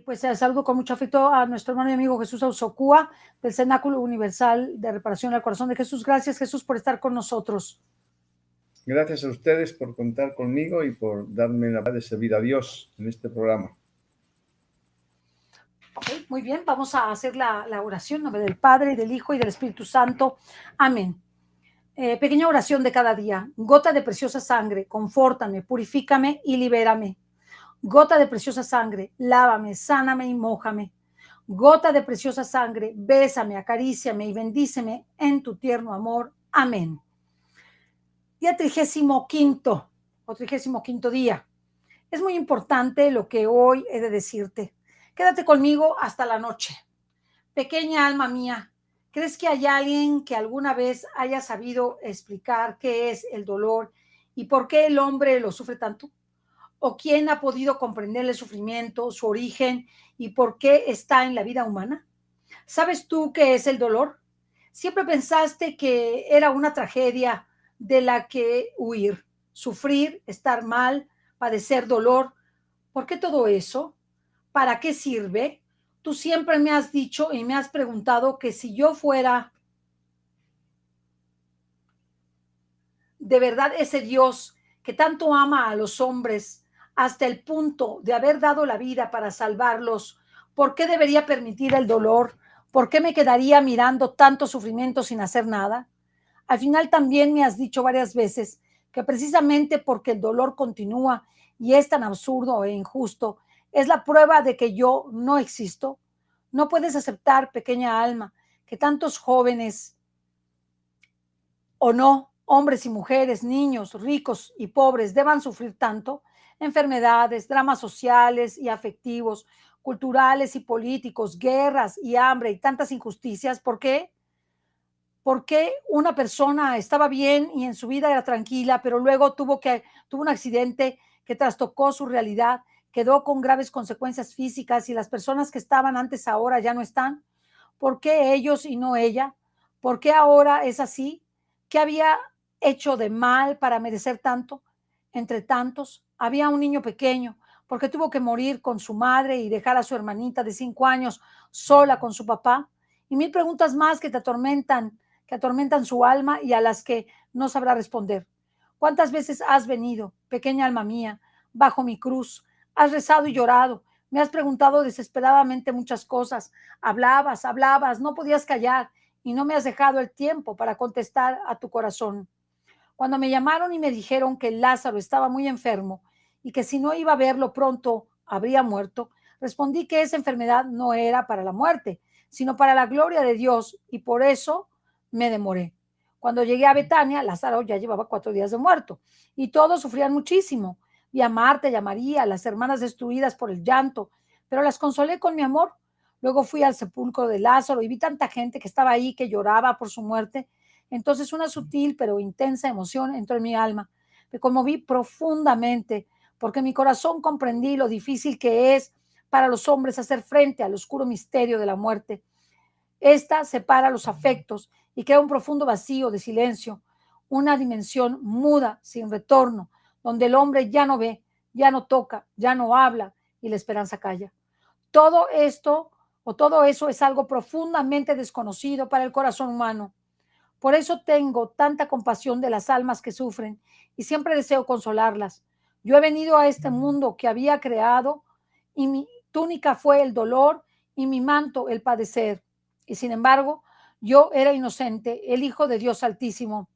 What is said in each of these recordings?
Pues saludo con mucho afecto a nuestro hermano y amigo Jesús Ausocúa del Cenáculo Universal de Reparación al Corazón de Jesús. Gracias, Jesús, por estar con nosotros. Gracias a ustedes por contar conmigo y por darme la de servir a Dios en este programa. Okay, muy bien, vamos a hacer la oración en nombre del Padre, del Hijo y del Espíritu Santo. Amén. Pequeña oración de cada día. Gota de preciosa sangre, confórtame, purifícame y libérame. Gota de preciosa sangre, lávame, sáname y mójame. Gota de preciosa sangre, bésame, acaríciame y bendíceme en tu tierno amor. Amén. Día 35 o 35 día. Es muy importante lo que hoy he de decirte. Quédate conmigo hasta la noche. Pequeña alma mía, ¿crees que hay alguien que alguna vez haya sabido explicar qué es el dolor y por qué el hombre lo sufre tanto? ¿O quién ha podido comprender el sufrimiento, su origen y por qué está en la vida humana? ¿Sabes tú qué es el dolor? Siempre pensaste que era una tragedia de la que huir, sufrir, estar mal, padecer dolor. ¿Por qué todo eso? ¿Para qué sirve? Tú siempre me has dicho y me has preguntado que si yo fuera de verdad ese Dios que tanto ama a los hombres hasta el punto de haber dado la vida para salvarlos, ¿por qué debería permitir el dolor? ¿Por qué me quedaría mirando tanto sufrimiento sin hacer nada? Al final también me has dicho varias veces que precisamente porque el dolor continúa y es tan absurdo e injusto, es la prueba de que yo no existo. No puedes aceptar, pequeña alma, que tantos jóvenes o no, hombres y mujeres, niños, ricos y pobres deban sufrir tanto, enfermedades, dramas sociales y afectivos, culturales y políticos, guerras y hambre y tantas injusticias. ¿Por qué? Porque una persona estaba bien y en su vida era tranquila, pero luego tuvo un accidente que trastocó su realidad, quedó con graves consecuencias físicas y las personas que estaban antes ahora ya no están. ¿Por qué ellos y no ella? ¿Por qué ahora es así? ¿Qué había hecho de mal para merecer tanto? Entre tantos, había un niño pequeño, porque tuvo que morir con su madre y dejar a su hermanita de 5 años sola con su papá. Y mil preguntas más que atormentan su alma y a las que no sabrá responder. ¿Cuántas veces has venido, pequeña alma mía, bajo mi cruz? Has rezado y llorado, me has preguntado desesperadamente muchas cosas. Hablabas, no podías callar y no me has dejado el tiempo para contestar a tu corazón. Cuando me llamaron y me dijeron que Lázaro estaba muy enfermo y que si no iba a verlo pronto habría muerto, respondí que esa enfermedad no era para la muerte, sino para la gloria de Dios, y por eso me demoré. Cuando llegué a Betania, Lázaro ya llevaba 4 días de muerto y todos sufrían muchísimo. Vi a Marta y a María, las hermanas destruidas por el llanto, pero las consolé con mi amor. Luego fui al sepulcro de Lázaro y vi tanta gente que estaba ahí que lloraba por su muerte. Entonces una sutil pero intensa emoción entró en mi alma. Me conmoví profundamente porque en mi corazón comprendí lo difícil que es para los hombres hacer frente al oscuro misterio de la muerte. Esta separa los afectos y crea un profundo vacío de silencio, una dimensión muda, sin retorno, donde el hombre ya no ve, ya no toca, ya no habla y la esperanza calla. Todo esto o todo eso es algo profundamente desconocido para el corazón humano. Por eso tengo tanta compasión de las almas que sufren y siempre deseo consolarlas. Yo he venido a este mundo que había creado y mi túnica fue el dolor y mi manto el padecer. Y sin embargo, yo era inocente, el Hijo de Dios Altísimo.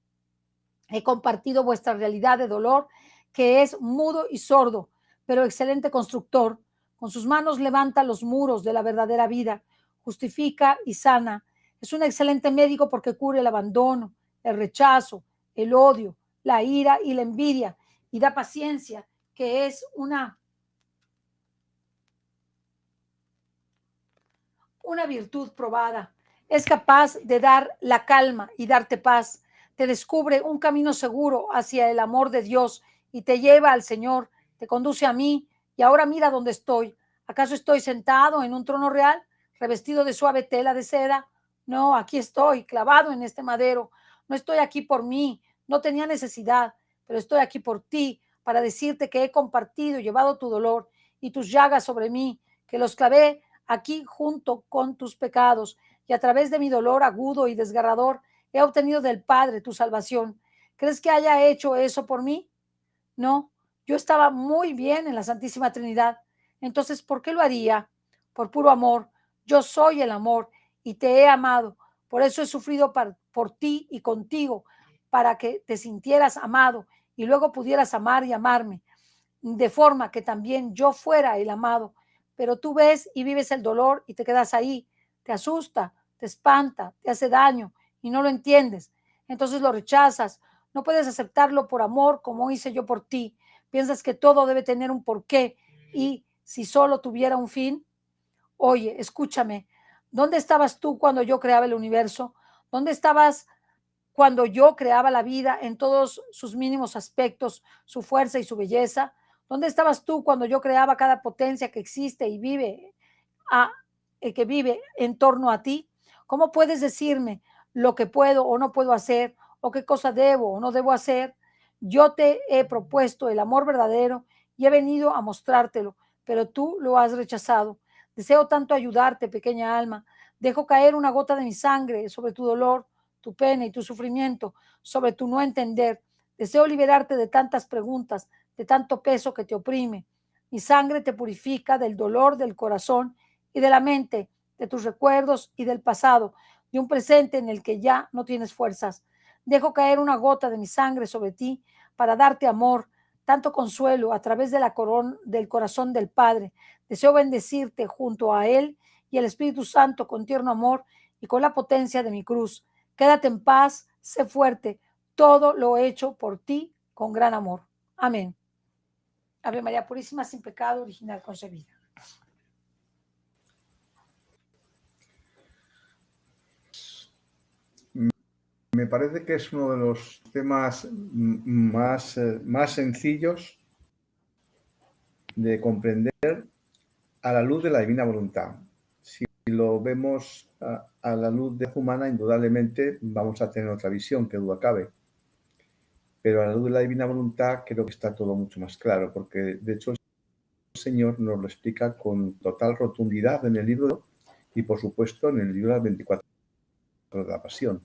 He compartido vuestra realidad de dolor, que es mudo y sordo, pero excelente constructor. Con sus manos levanta los muros de la verdadera vida, justifica y sana. Es un excelente médico porque cubre el abandono, el rechazo, el odio, la ira y la envidia, y da paciencia, que es una virtud probada. Es capaz de dar la calma y darte paz. Te descubre un camino seguro hacia el amor de Dios y te lleva al Señor, te conduce a mí. Y ahora mira dónde estoy. ¿Acaso estoy sentado en un trono real, revestido de suave tela de seda? No, aquí estoy, clavado en este madero. No estoy aquí por mí, no tenía necesidad, pero estoy aquí por ti, para decirte que he compartido y llevado tu dolor y tus llagas sobre mí, que los clavé aquí junto con tus pecados, y a través de mi dolor agudo y desgarrador he obtenido del Padre tu salvación. ¿Crees que haya hecho eso por mí? No, yo estaba muy bien en la Santísima Trinidad. Entonces, ¿por qué lo haría? Por puro amor. Yo soy el amor y te he amado. Por eso he sufrido por ti y contigo, para que te sintieras amado y luego pudieras amar y amarme, de forma que también yo fuera el amado. Pero tú ves y vives el dolor y te quedas ahí. Te asusta, te espanta, te hace daño y no lo entiendes. Entonces lo rechazas. No puedes aceptarlo por amor como hice yo por ti. Piensas que todo debe tener un porqué y si solo tuviera un fin. Oye, escúchame. ¿Dónde estabas tú cuando yo creaba el universo? ¿Dónde estabas cuando yo creaba la vida en todos sus mínimos aspectos, su fuerza y su belleza? ¿Dónde estabas tú cuando yo creaba cada potencia que existe y vive, a, que vive en torno a ti? ¿Cómo puedes decirme lo que puedo o no puedo hacer, o qué cosa debo o no debo hacer? Yo te he propuesto el amor verdadero y he venido a mostrártelo, pero tú lo has rechazado. Deseo tanto ayudarte, pequeña alma. Dejo caer una gota de mi sangre sobre tu dolor, tu pena y tu sufrimiento, sobre tu no entender. Deseo liberarte de tantas preguntas, de tanto peso que te oprime. Mi sangre te purifica del dolor del corazón y de la mente, de tus recuerdos y del pasado, de un presente en el que ya no tienes fuerzas. Dejo caer una gota de mi sangre sobre ti para darte amor, tanto consuelo a través de del corazón del Padre. Deseo bendecirte junto a Él y el Espíritu Santo con tierno amor y con la potencia de mi cruz. Quédate en paz, sé fuerte. Todo lo he hecho por ti con gran amor. Amén. Ave María Purísima, sin pecado original concebida. Me parece que es uno de los temas más sencillos de comprender a la luz de la divina voluntad. Si lo vemos a la luz de la humana, indudablemente vamos a tener otra visión, que duda cabe. Pero a la luz de la divina voluntad creo que está todo mucho más claro, porque de hecho el Señor nos lo explica con total rotundidad en el libro y por supuesto en el libro de las 24 de la Pasión.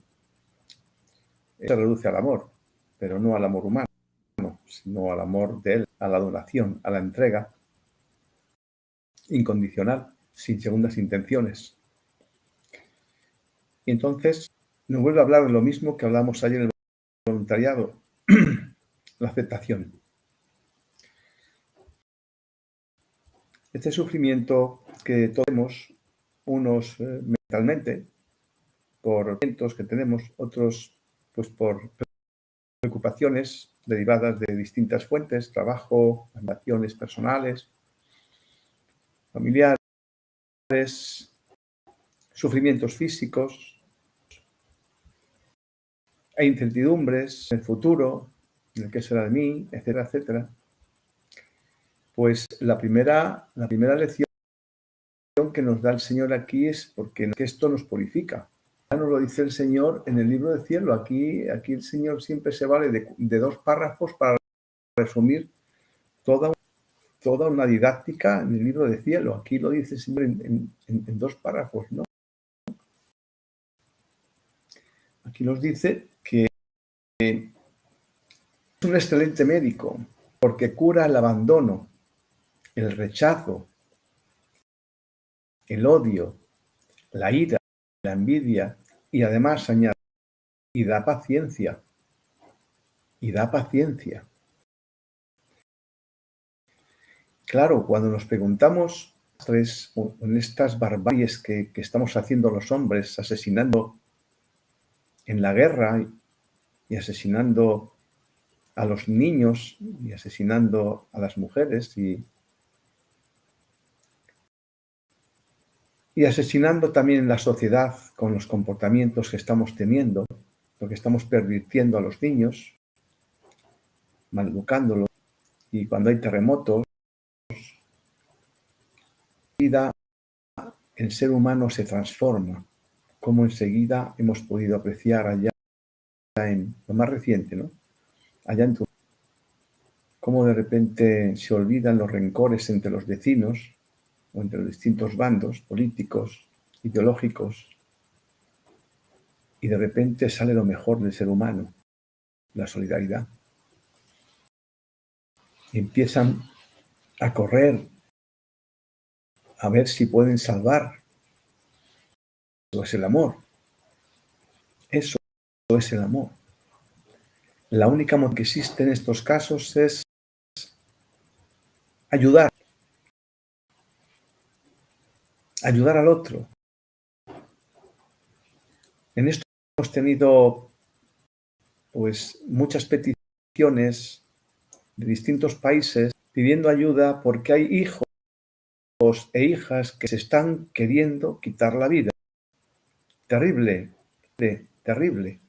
Se reduce al amor, pero no al amor humano, sino al amor de Él, a la donación, a la entrega incondicional, sin segundas intenciones. Y entonces nos vuelve a hablar de lo mismo que hablamos ayer en el voluntariado, la aceptación. Este sufrimiento que tenemos, unos mentalmente, por eventos que tenemos, otros pues por preocupaciones derivadas de distintas fuentes, trabajo, relaciones personales, familiares, sufrimientos físicos e incertidumbres en el futuro, en el que será de mí, etcétera, etcétera. Pues la primera lección que nos da el Señor aquí es porque esto nos purifica. Ya nos lo dice el Señor en el libro del cielo. Aquí el Señor siempre se vale de 2 párrafos para resumir toda una didáctica en el libro del cielo. Aquí lo dice el Señor en 2 párrafos, ¿no? Aquí nos dice que es un excelente médico porque cura el abandono, el rechazo, el odio, la ira, la envidia y además añade, y da paciencia. Y da paciencia. Claro, cuando nos preguntamos en estas barbaries que estamos haciendo los hombres, asesinando en la guerra y asesinando a los niños y asesinando a las mujeres y asesinando también en la sociedad con los comportamientos que estamos teniendo, porque estamos pervirtiendo a los niños, maleducándolos, y cuando hay terremotos, vida, el ser humano se transforma, como enseguida hemos podido apreciar allá en lo más reciente, ¿no? Allá en Turquía, cómo de repente se olvidan los rencores entre los vecinos o entre los distintos bandos políticos, ideológicos, y de repente sale lo mejor del ser humano, la solidaridad. Y empiezan a correr a ver si pueden salvar. Eso es el amor. Eso es el amor. La única motivación que existe en estos casos es ayudar al otro. En esto hemos tenido pues muchas peticiones de distintos países pidiendo ayuda porque hay hijos e hijas que se están queriendo quitar la vida. Terrible, terrible.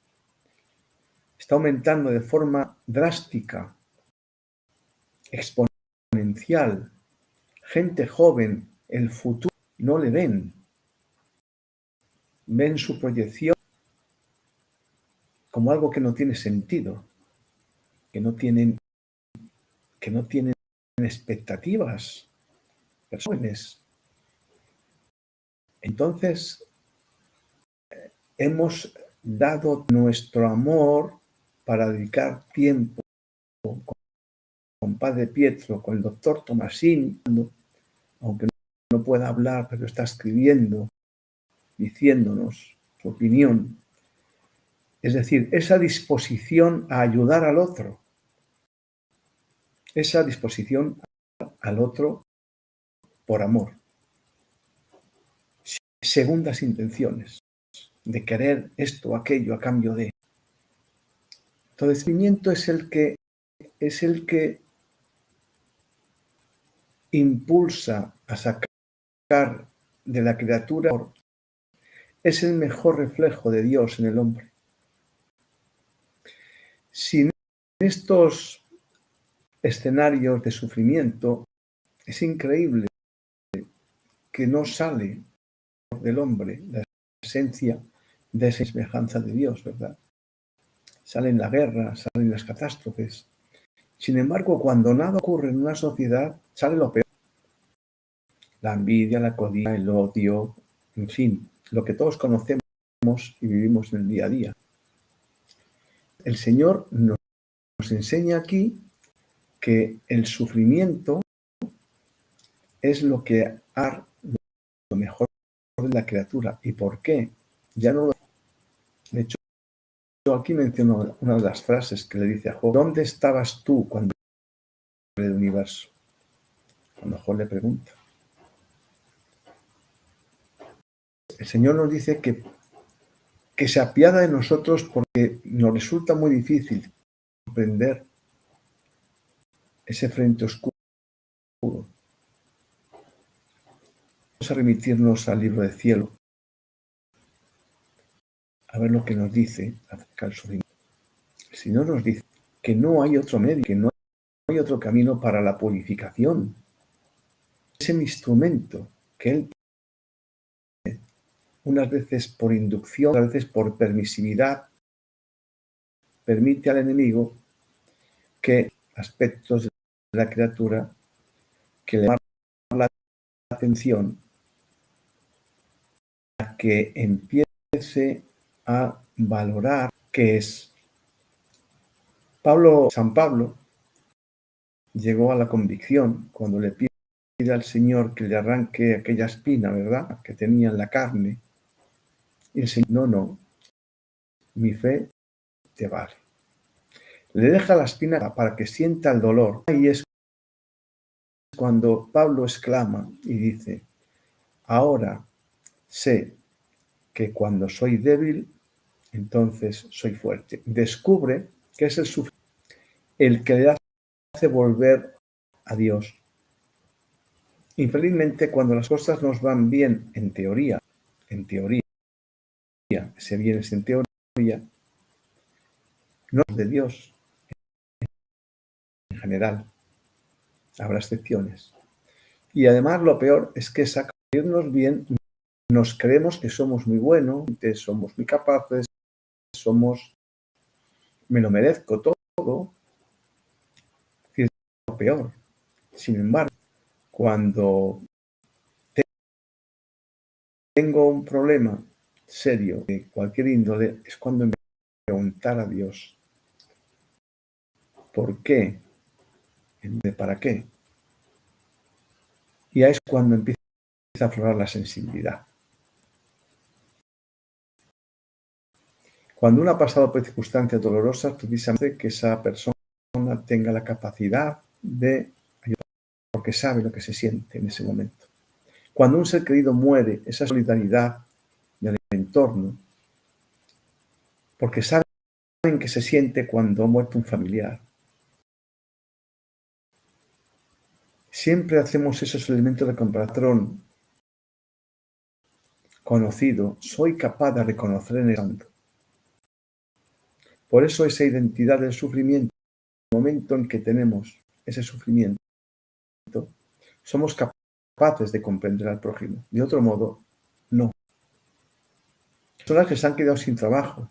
Está aumentando de forma drástica, exponencial. Gente joven, el futuro no le ven. Ven su proyección como algo que no tiene sentido, que no tienen expectativas. Jóvenes. Entonces, hemos dado nuestro amor para dedicar tiempo con Padre Pietro, con el doctor Tomasini, aunque no pueda hablar, pero está escribiendo, diciéndonos su opinión. Es decir, esa disposición a ayudar al otro, esa disposición al otro por amor. Segundas intenciones, de querer esto o aquello a cambio de. Todo el sentimiento es el que impulsa a sacar de la criatura. Es el mejor reflejo de Dios en el hombre. Sin estos escenarios de sufrimiento, es increíble que no sale del hombre la esencia de esa semejanza de Dios, ¿verdad? Salen la guerra, salen las catástrofes. Sin embargo, cuando nada ocurre en una sociedad, sale lo peor. La envidia, la codicia, el odio, en fin, lo que todos conocemos y vivimos en el día a día. El Señor nos enseña aquí que el sufrimiento es lo que hará lo mejor de la criatura. ¿Y por qué? Ya no lo. De hecho, yo aquí menciono una de las frases que le dice a Job: ¿dónde estabas tú cuando el universo? Cuando Job le pregunta. El Señor nos dice que se apiada de nosotros porque nos resulta muy difícil comprender ese frente oscuro. Vamos a remitirnos al libro del cielo, a ver lo que nos dice acerca del sufrimiento. El Señor nos dice que no hay otro medio, que no hay otro camino para la purificación. Es el instrumento que Él, unas veces por inducción, otras veces por permisividad, permite al enemigo que aspectos de la criatura que le llaman la atención a que empiece a valorar qué es. San Pablo llegó a la convicción cuando le pide al Señor que le arranque aquella espina, ¿verdad?, que tenía en la carne. Y el Señor, no, mi fe te vale. Le deja la espina para que sienta el dolor. Y es cuando Pablo exclama y dice: ahora sé que cuando soy débil, entonces soy fuerte. Descubre que es el sufrimiento el que le hace volver a Dios. Infelizmente, cuando las cosas nos van bien en teoría, ese bien es en teoría, no es de Dios en general. Habrá excepciones. Y además lo peor es que sacarnos bien, nos creemos que somos muy buenos, que somos muy capaces, me lo merezco todo. Es lo peor. Sin embargo, cuando tengo un problema serio de cualquier índole, es cuando me preguntar a Dios ¿por qué? ¿De para qué? Y ahí es cuando empieza a aflorar la sensibilidad. Cuando uno ha pasado por circunstancias dolorosas, precisamente que esa persona tenga la capacidad de ayudar, porque sabe lo que se siente en ese momento. Cuando un ser querido muere, esa solidaridad del entorno, porque saben que se siente cuando ha muerto un familiar. Siempre hacemos esos elementos de comparación conocido, soy capaz de reconocer en el santo. Por eso esa identidad del sufrimiento, en el momento en que tenemos ese sufrimiento, somos capaces de comprender al prójimo. De otro modo, no. Personas que se han quedado sin trabajo,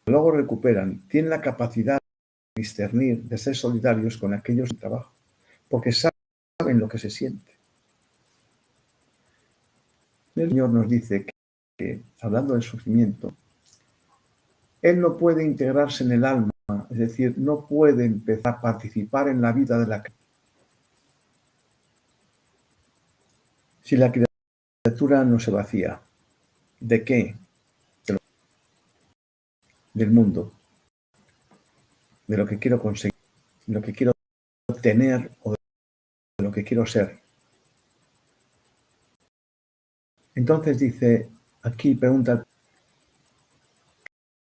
luego recuperan, tienen la capacidad de discernir, de ser solidarios con aquellos sin trabajo, porque saben lo que se siente. El Señor nos dice que hablando del sufrimiento, Él no puede integrarse en el alma, es decir, no puede empezar a participar en la vida de la criatura. Si la criatura no se vacía, ¿de qué? Del mundo, de lo que quiero conseguir, de lo que quiero tener o de lo que quiero ser. Entonces dice, aquí pregunta,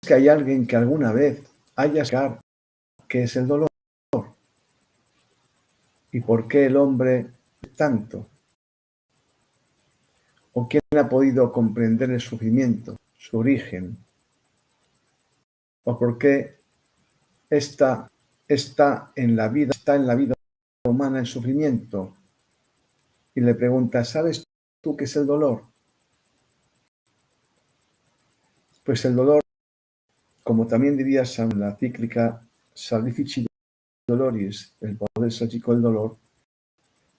¿es que hay alguien que alguna vez haya sabido qué es el dolor? ¿Y por qué el hombre tanto? ¿O quién ha podido comprender el sufrimiento, su origen? ¿O por qué está en la vida humana el sufrimiento? Y le pregunta, ¿sabes tú qué es el dolor? Pues el dolor, como también diría la cíclica Salvifici Doloris, el poder sádico del dolor,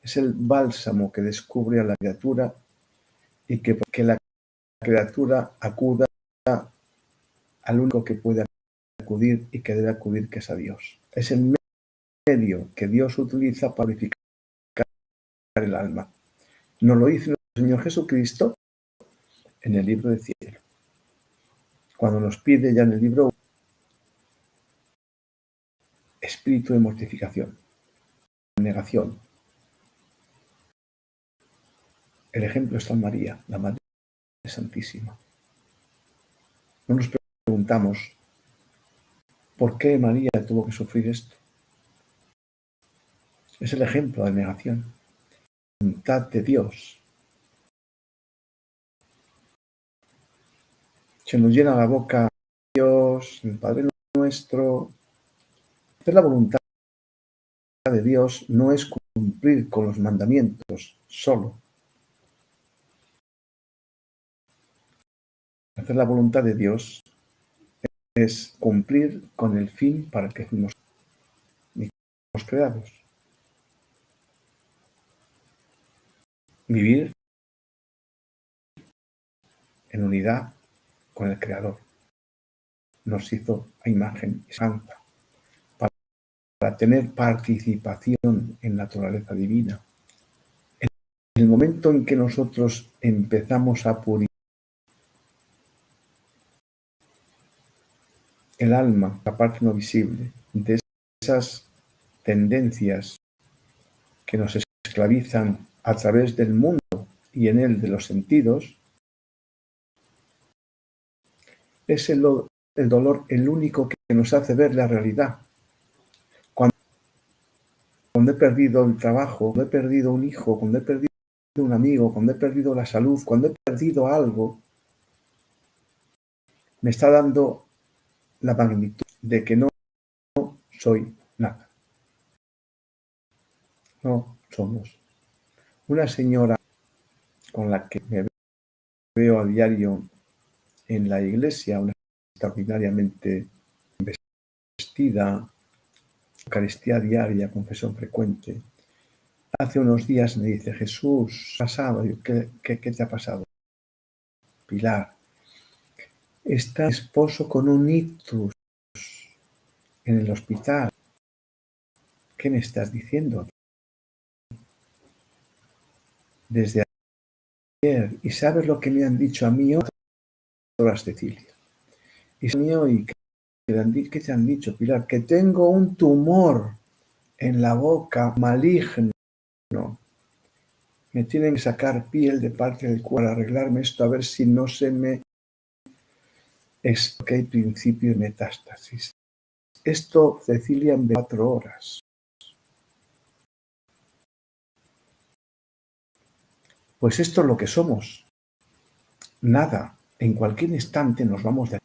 es el bálsamo que descubre a la criatura y que la criatura acuda al único que puede acudir y que debe acudir, que es a Dios. Es el medio que Dios utiliza para purificar el alma. Nos lo dice el Señor Jesucristo en el libro del cielo. Cuando nos pide ya en el libro espíritu de mortificación, negación. El ejemplo está en María, la Madre Santísima. No nos preguntamos por qué María tuvo que sufrir esto. Es el ejemplo de negación. La voluntad de Dios. Se nos llena la boca Dios, el Padre nuestro. Hacer la voluntad de Dios no es cumplir con los mandamientos solo. Hacer la voluntad de Dios es cumplir con el fin para el que fuimos creados. Vivir en unidad con el Creador. Nos hizo a imagen y semejanza para tener participación en la naturaleza divina. En el momento en que nosotros empezamos a purificar el alma, la parte no visible, de esas tendencias que nos esclavizan a través del mundo y en él de los sentidos, es el dolor el único que nos hace ver la realidad. Cuando he perdido el trabajo, cuando he perdido un hijo, cuando he perdido un amigo, cuando he perdido la salud, cuando he perdido algo, me está dando la magnitud de que no soy nada. No somos. Una señora con la que me veo a diario en la iglesia, una extraordinariamente vestida, Eucaristía diaria, confesión frecuente. Hace unos días me dice, Jesús, ¿qué te ha pasado? Pilar, está mi esposo con un ictus en el hospital. ¿Qué me estás diciendo? Desde ayer. ¿Y sabes lo que me han dicho a mí hoy, Cecilia? Y ¿qué te han dicho, Pilar? Que tengo un tumor en la boca maligno. Me tienen que sacar piel de parte del cuerpo para arreglarme esto, a ver si no se me... Es que hay principio de metástasis. Esto, Cecilia, en 24 horas. Pues esto es lo que somos. Nada. En cualquier instante nos vamos de...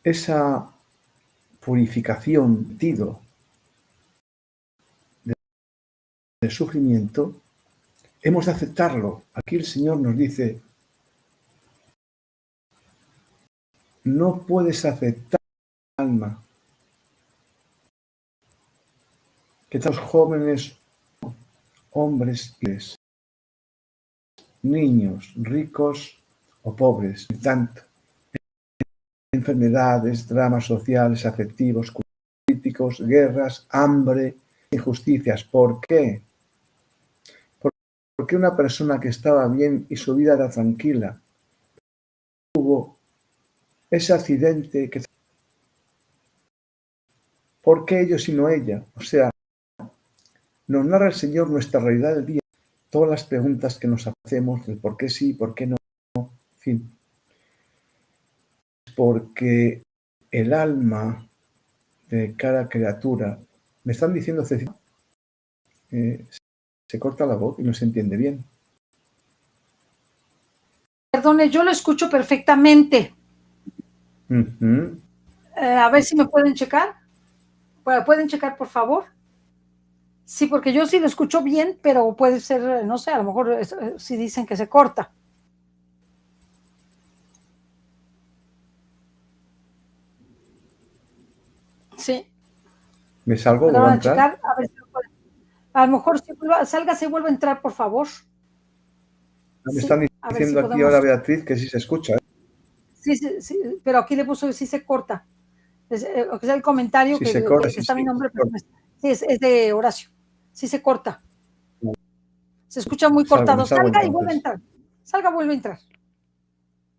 Esa purificación, de sufrimiento, hemos de aceptarlo. Aquí el Señor nos dice, no puedes aceptar, alma, que estos jóvenes, hombres y niños, ricos o pobres, tanto enfermedades, dramas sociales, afectivos, políticos, guerras, hambre, injusticias. ¿Por qué? Porque una persona que estaba bien y su vida era tranquila, tuvo ese accidente que... ¿Por qué ellos y no ella? O sea, nos narra el Señor nuestra realidad del día, todas las preguntas que nos hacemos del por qué sí, por qué no, en fin. Porque el alma de cada criatura, me están diciendo, Cecilia, se corta la voz y no se entiende bien. Perdone, yo lo escucho perfectamente. A ver si me pueden checar. ¿Pueden checar, por favor? Sí, porque yo sí lo escucho bien, pero puede ser, no sé, a lo mejor si dicen que se corta. Sí. ¿Me salgo? Me lo ¿Vuelvo a van a entrar? checar, a ver si lo pueden. A lo mejor si salga, se vuelve a entrar, por favor. Me Sí, están a ver si diciendo aquí ahora, podemos. Beatriz, que sí se escucha. Sí, sí, sí, pero aquí le puso que sí se corta. O que sea el comentario Sí se corta, que sí, está mi sí. nombre, pero sí, es de Horacio. Sí se corta. Se escucha muy Me cortado. salgo Salga y vuelve a entonces. entrar. Salga, vuelve a entrar.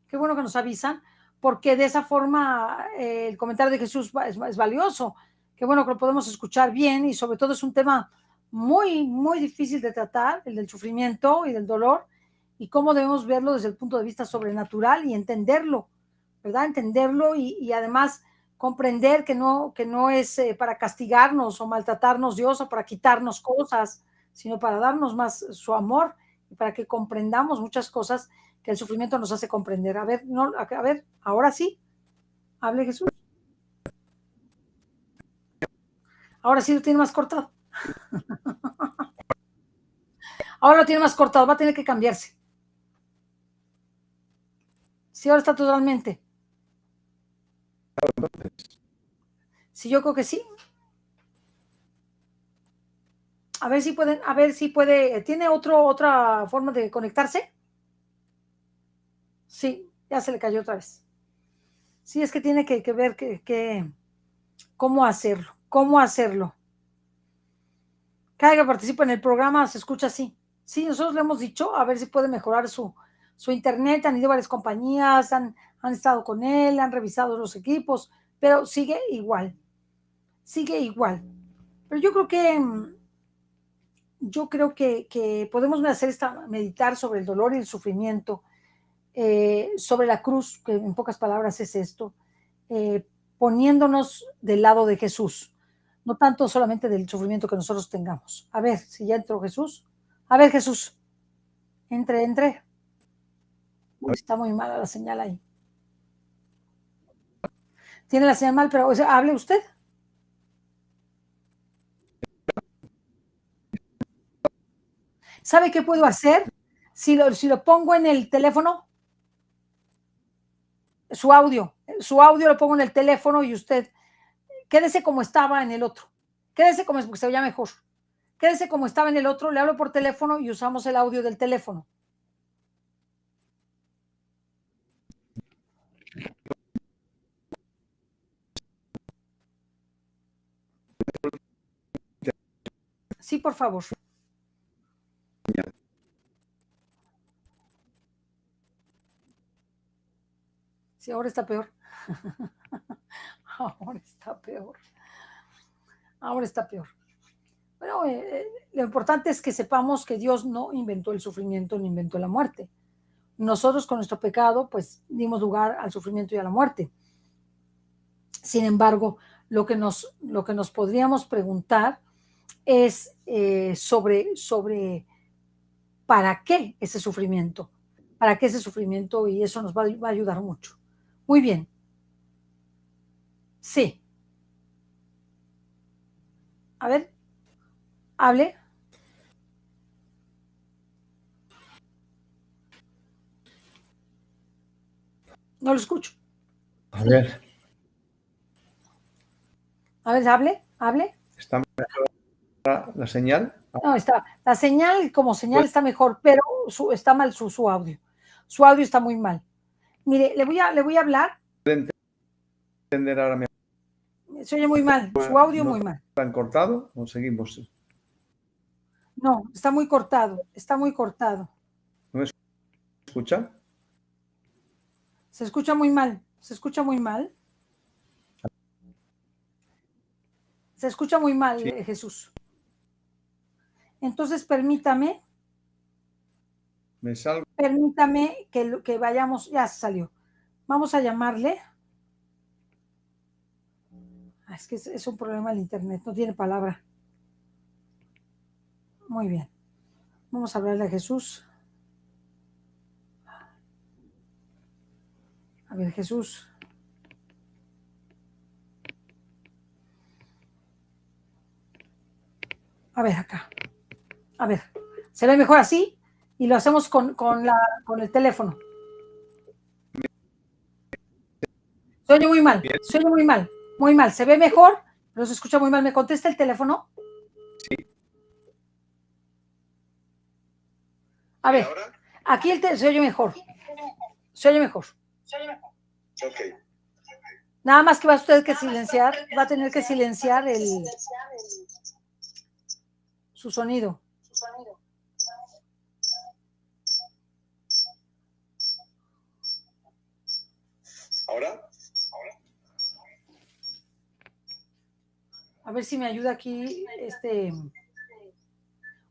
Qué bueno que nos avisan, porque de esa forma el comentario de Jesús es valioso. Qué bueno que lo podemos escuchar bien y sobre todo es un tema muy, muy difícil de tratar, el del sufrimiento y del dolor, y cómo debemos verlo desde el punto de vista sobrenatural y entenderlo, ¿verdad? Entenderlo y además comprender que no es para castigarnos o maltratarnos Dios o para quitarnos cosas, sino para darnos más su amor y para que comprendamos muchas cosas que el sufrimiento nos hace comprender. A ver, no, a ver, ahora sí, hable Jesús. Ahora sí lo tiene más cortado. Ahora lo tiene más cortado, va a tener que cambiarse. Sí, ahora está totalmente. Sí, yo creo que sí. A ver si pueden, a ver si puede. ¿Tiene otra forma de conectarse? Sí, ya se le cayó otra vez. Sí, es que tiene que ver cómo hacerlo, cómo hacerlo. Cada que participa en el programa se escucha así. Sí, nosotros le hemos dicho a ver si puede mejorar su internet. Han ido varias compañías, han estado con él, han revisado los equipos, pero sigue igual. Sigue igual. Pero yo creo que podemos hacer meditar sobre el dolor y el sufrimiento, sobre la cruz, que en pocas palabras es esto, poniéndonos del lado de Jesús, no tanto solamente del sufrimiento que nosotros tengamos. A ver, si ya entró Jesús. A ver, Jesús, entre. Uy, está muy mala la señal ahí. Tiene la señal mal, pero o sea, hable usted. ¿Sabe qué puedo hacer? Si lo pongo en el teléfono, su audio lo pongo en el teléfono y usted quédese como estaba en el otro. Quédese como porque se veía mejor. Quédese como estaba en el otro, le hablo por teléfono y usamos el audio del teléfono. Sí, por favor. Sí, ahora está peor. Ahora está peor. Ahora está peor. Bueno, lo importante es que sepamos que Dios no inventó el sufrimiento ni inventó la muerte. Nosotros con nuestro pecado, pues dimos lugar al sufrimiento y a la muerte. Sin embargo, lo que nos podríamos preguntar es sobre para qué ese sufrimiento, para qué ese sufrimiento, y eso nos va a ayudar mucho. Muy bien. Sí. A ver, hable. No lo escucho. A ver, A ver, hable. ¿está mejor la señal? No, está, la señal como señal está mejor, pero está mal su audio. Su audio está muy mal. Mire, le voy a hablar. ¿Puede entender ahora mejor? Se oye muy mal, su audio ¿No muy mal. están cortado o seguimos? No, está muy cortado, está muy cortado. ¿No me escucha? Se escucha muy mal, se escucha muy mal. Se escucha muy mal, Sí. Jesús. Entonces, permítame Me salgo. que vayamos, ya salió. Vamos a llamarle. Es que es un problema el internet, no tiene palabra. Muy bien. Vamos a hablarle a Jesús. A ver, Jesús. A ver, acá. A ver, ¿se ve mejor así? Y lo hacemos con el teléfono. Se oye muy mal, se oye muy mal, muy mal. Se ve mejor, pero se escucha muy mal. ¿Me contesta el teléfono? Sí. A ver, aquí se oye mejor. Se oye mejor. Ok. Nada más que va usted que silenciar, va a tener que silenciar su sonido. ¿Ahora? A ver si me ayuda aquí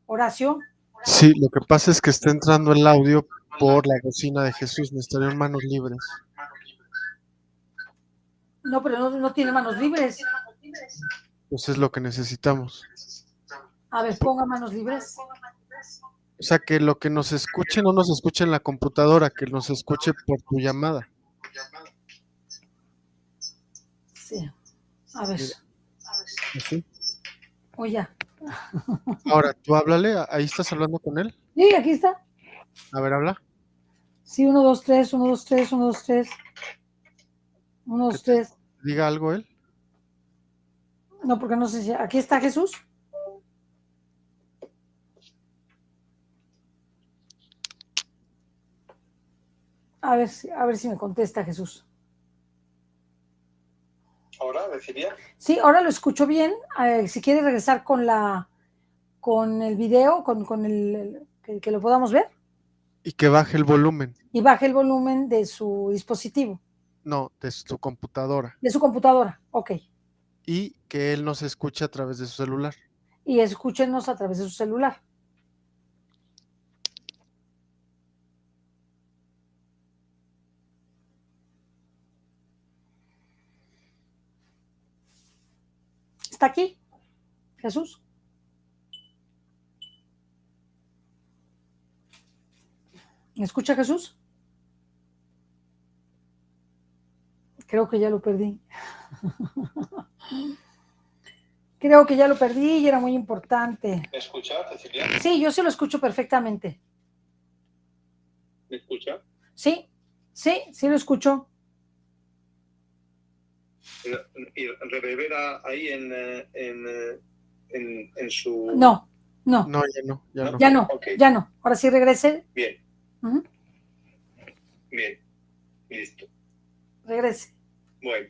Horacio. Sí, lo que pasa es que está entrando el audio por la bocina de Jesús. Necesitarían manos libres. No, pero no tiene manos libres. Pues es lo que necesitamos. A ver, ponga manos libres. O sea, que lo que nos escuche no nos escuche en la computadora, que nos escuche por tu llamada. Sí. A ver. ¿Así? O ya. Ahora, tú háblale, ahí estás hablando con él. Sí, aquí está. A ver, habla. Sí, 1, 2, 3, 1, 2, 3, 1, 2, 3. 1, Que 2, 3. diga algo él. No, porque no sé si. Aquí está Jesús. A ver si me contesta Jesús. ¿Ahora deciría? Sí, ahora lo escucho bien. Si quiere regresar con el video, que lo podamos ver. Y que baje el volumen. Y baje el volumen de su dispositivo. No, de su computadora. De su computadora. Ok. Y que él nos escuche a través de su celular. Y escúchenos a través de su celular. ¿Está aquí? Jesús. ¿Me escucha Jesús? Creo que ya lo perdí. Creo que ya lo perdí y era muy importante. ¿Me escucha, Cecilia? Sí, yo sí lo escucho perfectamente. ¿Me escucha? Sí lo escucho. ¿Y reverbera ahí en su...? No. No, ya no, ya no. Ya no, Okay. ya no. Ahora sí regrese. Bien. Uh-huh. Bien. Listo. Regrese. Bueno.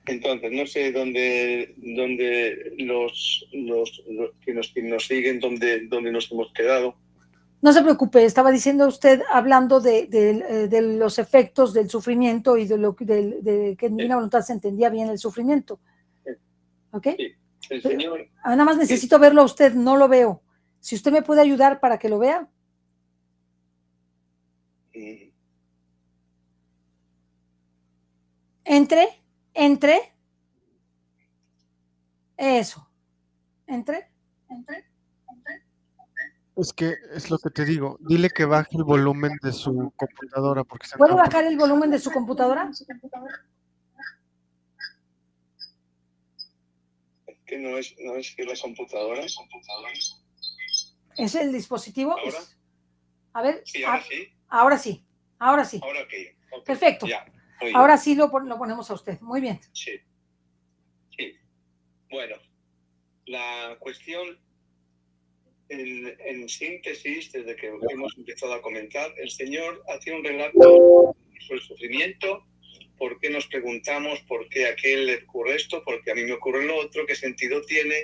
Entonces, no sé dónde los que nos siguen, dónde nos hemos quedado. No se preocupe, estaba diciendo usted, hablando de los efectos del sufrimiento y de que en Divina Voluntad se entendía bien el sufrimiento. ¿Ok? Sí. El Señor... Nada más necesito verlo a usted, no lo veo. Si usted me puede ayudar para que lo vea. Entre. Eso. Entre. Es que es lo que te digo. Dile que baje el volumen de su computadora porque se ¿Puede anda- bajar el volumen de su computadora? Que no es que la computadora. ¿Es el dispositivo? ¿Ahora? A ver. Sí, ahora sí. Ahora sí. Ahora okay. Perfecto. Ya, ahora sí lo ponemos a usted. Muy bien. Sí. Bueno, la cuestión, en síntesis, desde que hemos empezado a comentar, el Señor hace un relato sobre el sufrimiento. ¿Por qué nos preguntamos por qué a aquel le ocurre esto? ¿Por qué a mí me ocurre lo otro? ¿Qué sentido tiene?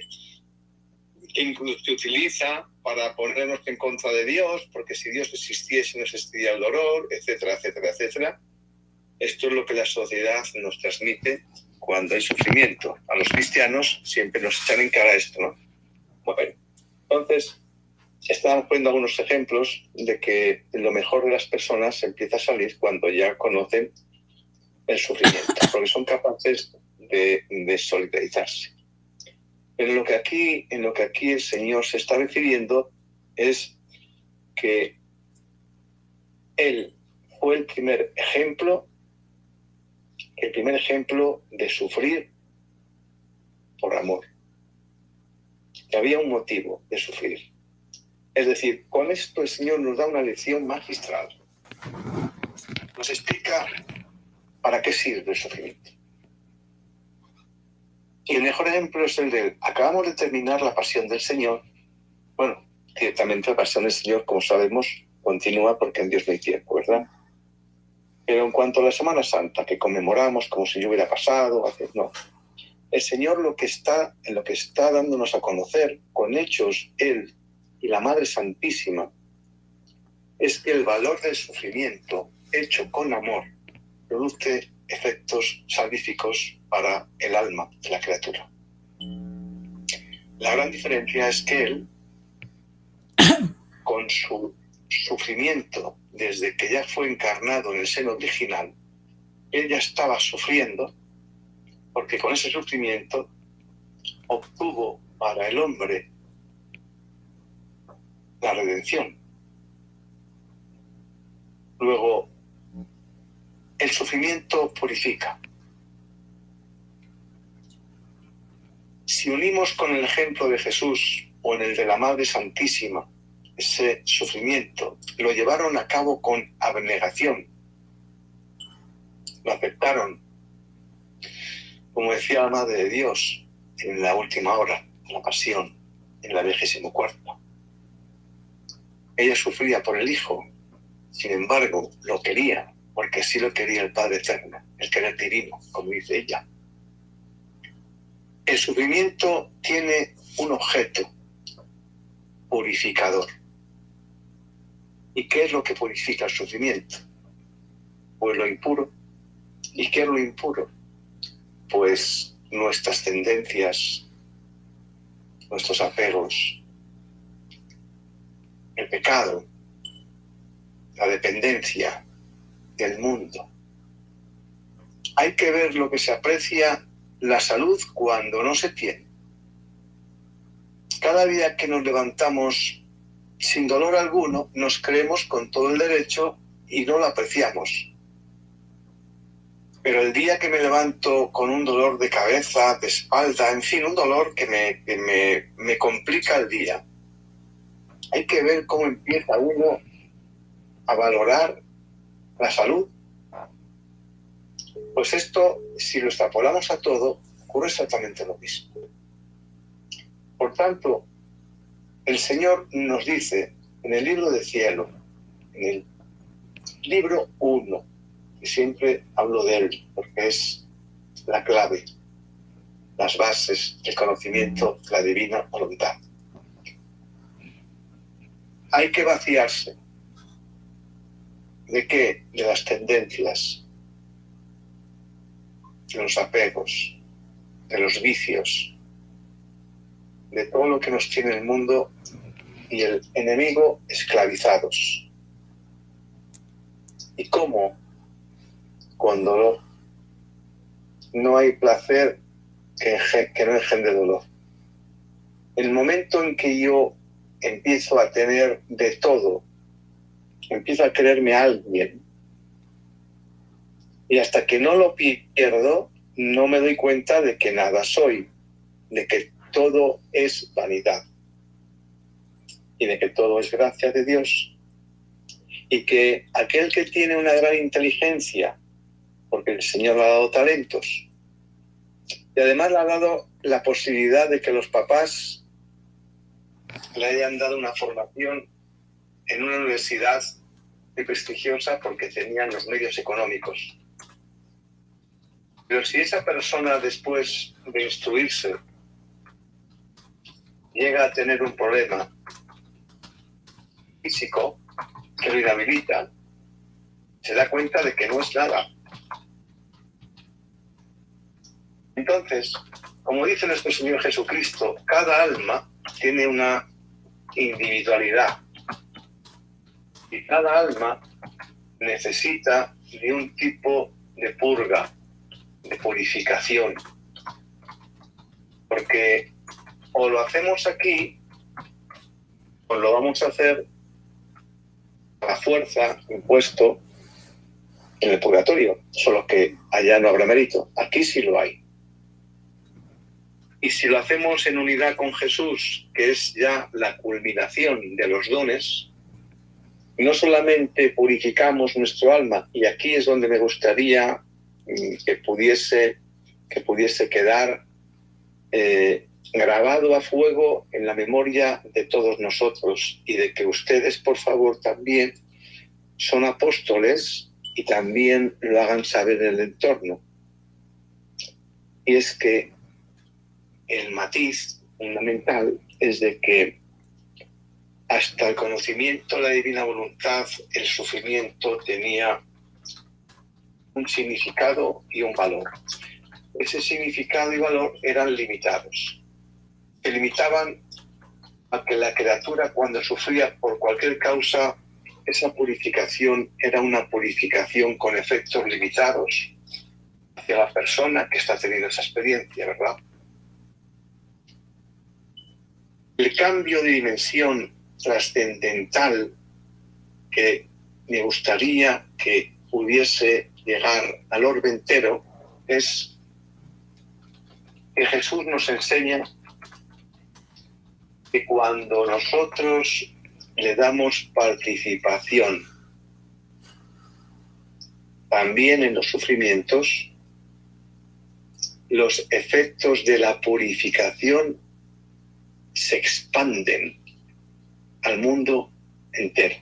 Que incluso se utiliza para ponernos en contra de Dios, porque si Dios existiese no existiría el dolor, etcétera, etcétera, etcétera. Esto es lo que la sociedad nos transmite cuando hay sufrimiento. A los cristianos siempre nos echan en cara esto, ¿no? Bueno, entonces estábamos poniendo algunos ejemplos de que lo mejor de las personas empieza a salir cuando ya conocen el sufrimiento, porque son capaces de solidarizarse. Pero en lo que aquí el Señor se está refiriendo es que Él fue el primer ejemplo de sufrir por amor. Que había un motivo de sufrir. Es decir, con esto el Señor nos da una lección magistral. Nos explica para qué sirve el sufrimiento. Y el mejor ejemplo es el de él. Acabamos de terminar la pasión del Señor. Bueno, ciertamente la pasión del Señor, como sabemos, continúa porque en Dios no hay tiempo, ¿verdad? Pero en cuanto a la Semana Santa, que conmemoramos como si yo hubiera pasado, no. El Señor lo que está dándonos a conocer con hechos, Él y la Madre Santísima, es que el valor del sufrimiento hecho con amor produce efectos salvíficos para el alma de la criatura. La gran diferencia es que Él, con su sufrimiento, desde que ya fue encarnado en el seno original, Él ya estaba sufriendo, porque con ese sufrimiento obtuvo para el hombre la redención. Luego, el sufrimiento purifica. Si unimos con el ejemplo de Jesús o en el de la Madre Santísima, ese sufrimiento lo llevaron a cabo con abnegación. Lo aceptaron, como decía la Madre de Dios en la última hora, en la pasión, en la 24ª. Ella sufría por el Hijo, sin embargo, lo quería, porque así lo quería el Padre Eterno, el querer divino, como dice ella. El sufrimiento tiene un objeto purificador. ¿Y qué es lo que purifica el sufrimiento? Pues lo impuro. ¿Y qué es lo impuro? Pues nuestras tendencias, nuestros apegos, el pecado, la dependencia del mundo. Hay que ver lo que se aprecia la salud cuando no se tiene. Cada día que nos levantamos sin dolor alguno, nos creemos con todo el derecho y no lo apreciamos. Pero el día que me levanto con un dolor de cabeza, de espalda, en fin, un dolor que me complica el día, hay que ver cómo empieza uno a valorar la salud. Pues esto, si lo extrapolamos a todo, ocurre exactamente lo mismo. Por tanto, el Señor nos dice en el libro del cielo, en el libro 1, y siempre hablo de él porque es la clave, las bases del conocimiento de la divina voluntad. Hay que vaciarse. ¿De qué? De las tendencias, de los apegos, de los vicios, de todo lo que nos tiene el mundo y el enemigo esclavizados. ¿Y cómo? Con dolor. No hay placer que no engendre dolor. El momento en que yo empiezo a tener de todo, empiezo a creerme alguien, y hasta que no lo pierdo, no me doy cuenta de que nada soy, de que todo es vanidad, y de que todo es gracia de Dios, y que aquel que tiene una gran inteligencia, porque el Señor le ha dado talentos, y además le ha dado la posibilidad de que los papás le hayan dado una formación en una universidad muy prestigiosa porque tenían los medios económicos. Pero si esa persona, después de instruirse, llega a tener un problema físico que lo inhabilita, se da cuenta de que no es nada. Entonces, como dice nuestro Señor Jesucristo, cada alma tiene una individualidad y cada alma necesita de un tipo de purga, de purificación, porque o lo hacemos aquí o lo vamos a hacer a la fuerza impuesto en el purgatorio, solo que allá no habrá mérito, aquí sí lo hay. Y si lo hacemos en unidad con Jesús, que es ya la culminación de los dones, no solamente purificamos nuestro alma, y aquí es donde me gustaría que pudiese quedar grabado a fuego en la memoria de todos nosotros, y de que ustedes, por favor, también son apóstoles y también lo hagan saber en el entorno. Y es que el matiz fundamental es de que hasta el conocimiento de la divina voluntad, el sufrimiento tenía un significado y un valor. Ese significado y valor eran limitados. Se limitaban a que la criatura, cuando sufría por cualquier causa, esa purificación era una purificación con efectos limitados hacia la persona que está teniendo esa experiencia, ¿verdad? El cambio de dimensión trascendental que me gustaría que pudiese llegar al orbe entero es que Jesús nos enseña que cuando nosotros le damos participación también en los sufrimientos, los efectos de la purificación se expanden al mundo entero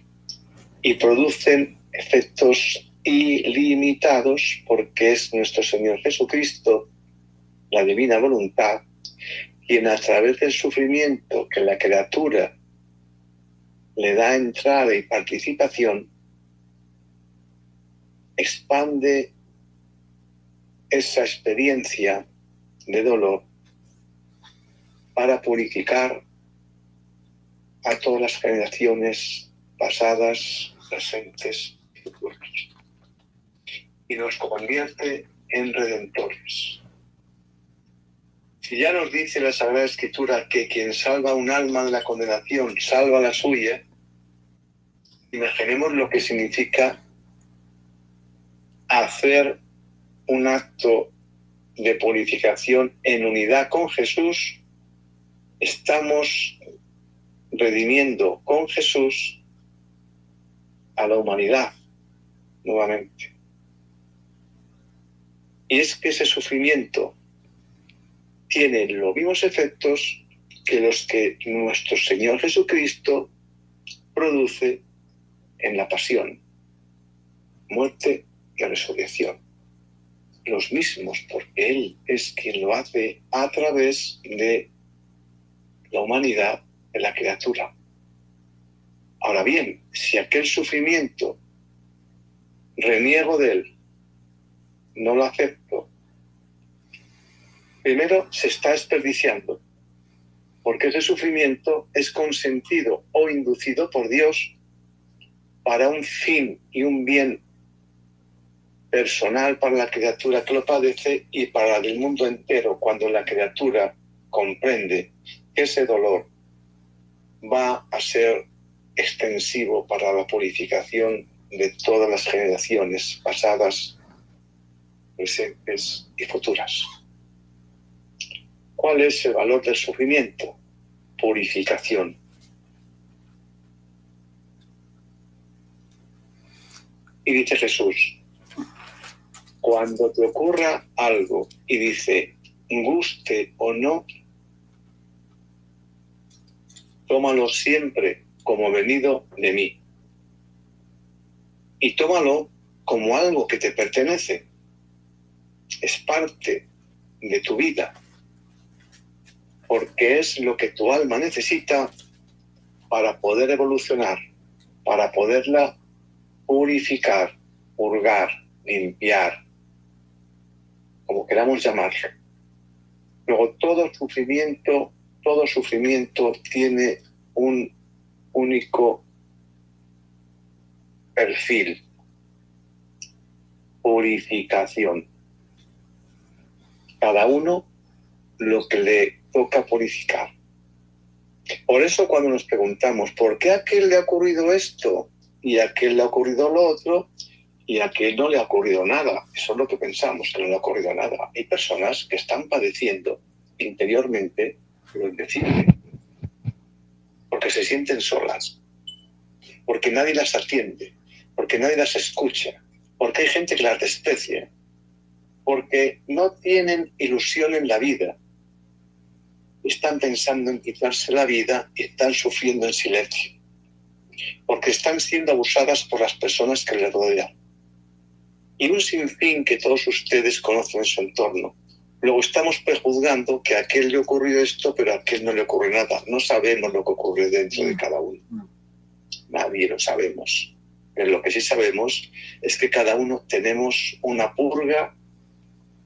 y producen efectos ilimitados, porque es nuestro Señor Jesucristo, la divina voluntad, quien a través del sufrimiento que la criatura le da entrada y participación, expande esa experiencia de dolor para purificar a todas las generaciones pasadas, presentes y futuras. Y nos convierte en redentores. Si ya nos dice la Sagrada Escritura que quien salva un alma de la condenación salva la suya, imaginemos lo que significa hacer un acto de purificación en unidad con Jesús. Estamos redimiendo con Jesús a la humanidad nuevamente. Y es que ese sufrimiento tiene los mismos efectos que los que nuestro Señor Jesucristo produce en la pasión, muerte y resurrección. los mismos, porque Él es quien lo hace a través de la humanidad, de la criatura. Ahora bien, si aquel sufrimiento reniego de Él, no lo acepto, primero se está desperdiciando, porque ese sufrimiento es consentido o inducido por Dios para un fin y un bien personal para la criatura que lo padece y para el mundo entero, cuando la criatura comprende que ese dolor va a ser extensivo para la purificación de todas las generaciones pasadas, presentes y futuras. ¿Cuál es el valor del sufrimiento? Purificación. Y dice Jesús, cuando te ocurra algo y dice, guste o no, tómalo siempre como venido de mí. Y tómalo como algo que te pertenece. Es parte de tu vida. Porque es lo que tu alma necesita para poder evolucionar, para poderla purificar, purgar, limpiar, como queramos llamarlo. Luego todo sufrimiento tiene un único perfil: purificación. Cada uno lo que le toca purificar. Por eso cuando nos preguntamos ¿por qué a aquel le ha ocurrido esto? Y a aquel le ha ocurrido lo otro, y a aquel no le ha ocurrido nada. Eso es lo que pensamos, que no le ha ocurrido nada. Hay personas que están padeciendo interiormente lo indecible, porque se sienten solas, porque nadie las atiende, porque nadie las escucha, porque hay gente que las desprecia, porque no tienen ilusión en la vida, están pensando en quitarse la vida y están sufriendo en silencio, porque están siendo abusadas por las personas que les rodean. Y un sinfín que todos ustedes conocen en su entorno. Luego estamos prejuzgando que a aquel le ocurrió esto, pero a aquel no le ocurre nada. No sabemos lo que ocurre dentro de cada uno. Nadie lo sabemos. Pero lo que sí sabemos es que cada uno tenemos una purga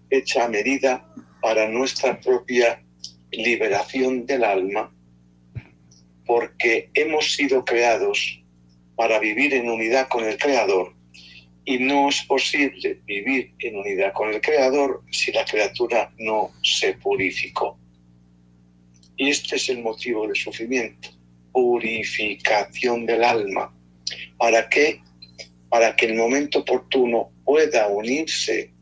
hecha a medida para nuestra propia liberación del alma, porque hemos sido creados para vivir en unidad con el Creador, y no es posible vivir en unidad con el Creador si la criatura no se purificó. Y este es el motivo del sufrimiento: purificación del alma. ¿Para qué? Para que en el momento oportuno pueda unirse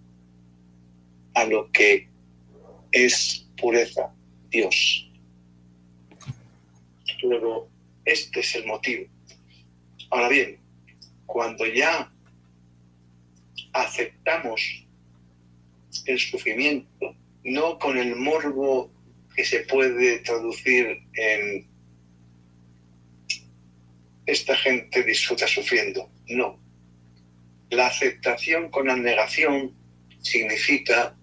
a lo que es pureza, Dios. Luego, este es el motivo. Ahora bien, cuando ya aceptamos el sufrimiento, no con el morbo que se puede traducir en esta gente disfruta sufriendo, no. La aceptación con abnegación significa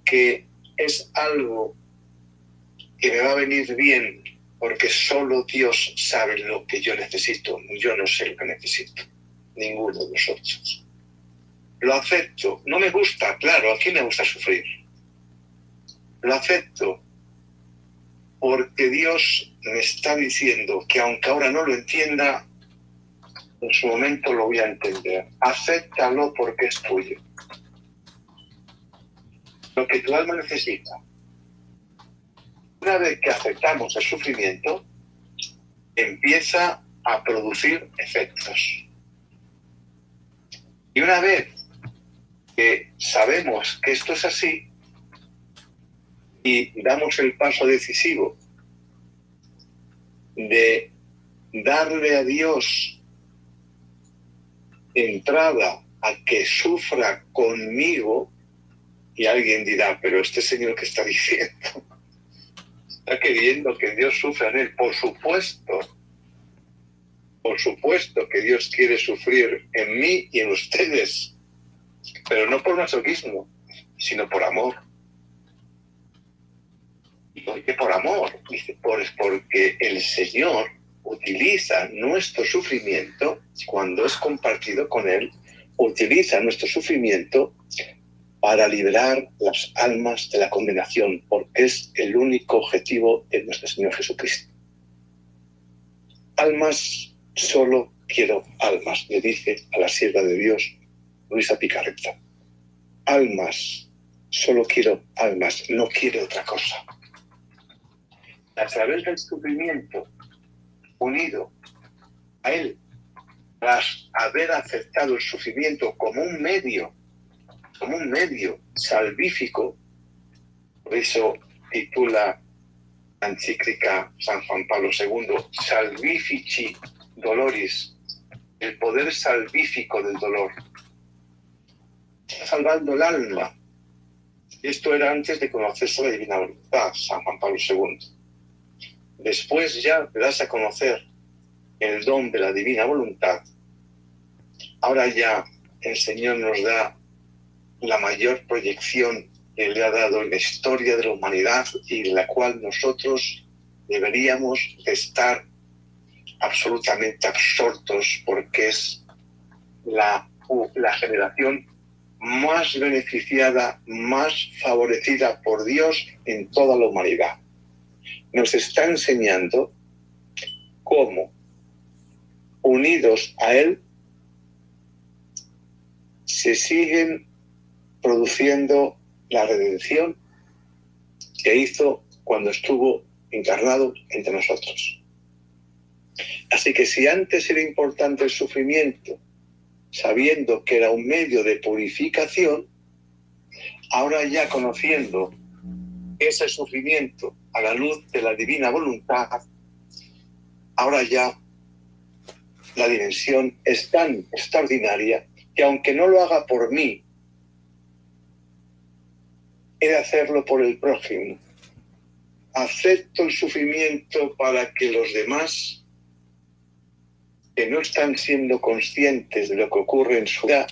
que es algo que me va a venir bien, porque solo Dios sabe lo que yo necesito. Yo no sé lo que necesito, ninguno de nosotros. Lo acepto. No me gusta, claro, ¿a quién le gusta sufrir? Lo acepto porque Dios me está diciendo que aunque ahora no lo entienda, en su momento lo voy a entender. Acéptalo porque es tuyo. Lo que tu alma necesita. Una vez que aceptamos el sufrimiento, empieza a producir efectos. Y una vez que sabemos que esto es así y damos el paso decisivo de darle a Dios entrada a que sufra conmigo, y alguien dirá, pero este señor ¿qué está diciendo? ¿Está queriendo que Dios sufra en él? Por supuesto que Dios quiere sufrir en mí y en ustedes, pero no por masoquismo, sino por amor. ¿Y por qué por amor? Dice, porque el Señor utiliza nuestro sufrimiento, cuando es compartido con Él, utiliza nuestro sufrimiento para liberar las almas de la condenación, porque es el único objetivo de nuestro Señor Jesucristo. Almas, solo quiero almas, le dice a la sierva de Dios, Luisa Picarreta. Almas, solo quiero almas, no quiero otra cosa. A través del sufrimiento, unido a Él, tras haber aceptado el sufrimiento como un medio salvífico, por eso titula la encíclica San Juan Pablo II, Salvifici Doloris, el poder salvífico del dolor. Está salvando el alma. Esto era antes de conocerse la divina voluntad, San Juan Pablo II. Después ya te das a conocer el don de la divina voluntad. Ahora ya el Señor nos da la mayor proyección que le ha dado en la historia de la humanidad y en la cual nosotros deberíamos de estar absolutamente absortos, porque es la generación más beneficiada, más favorecida por Dios en toda la humanidad. Nos está enseñando cómo, unidos a Él, se siguen produciendo la redención que hizo cuando estuvo encarnado entre nosotros. Así que si antes era importante el sufrimiento, sabiendo que era un medio de purificación, ahora ya conociendo ese sufrimiento a la luz de la divina voluntad, ahora ya la dimensión es tan extraordinaria que aunque no lo haga por mí, he de hacerlo por el prójimo. Acepto el sufrimiento para que los demás, que no están siendo conscientes de lo que ocurre en su vida,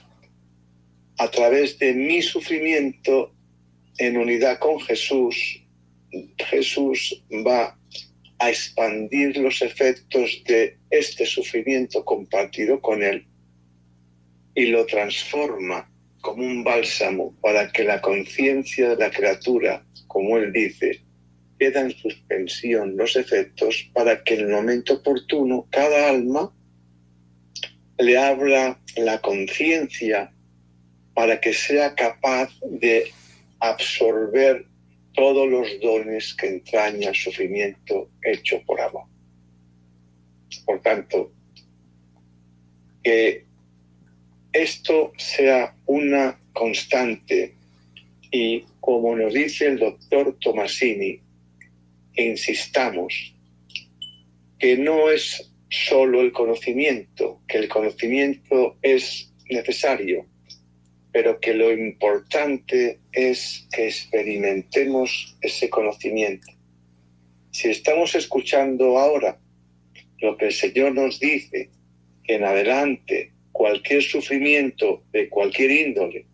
a través de mi sufrimiento, en unidad con Jesús, Jesús va a expandir los efectos de este sufrimiento compartido con Él y lo transforma como un bálsamo para que la conciencia de la criatura, como Él dice, queda en suspensión los efectos para que en el momento oportuno cada alma le abra la conciencia para que sea capaz de absorber todos los dones que entraña el sufrimiento hecho por amor. Por tanto, que esto sea una constante y, como nos dice el doctor Tomasini, insistamos que no es solo el conocimiento, que el conocimiento es necesario, pero que lo importante es que experimentemos ese conocimiento. Si estamos escuchando ahora lo que el Señor nos dice, que en adelante cualquier sufrimiento de cualquier índole,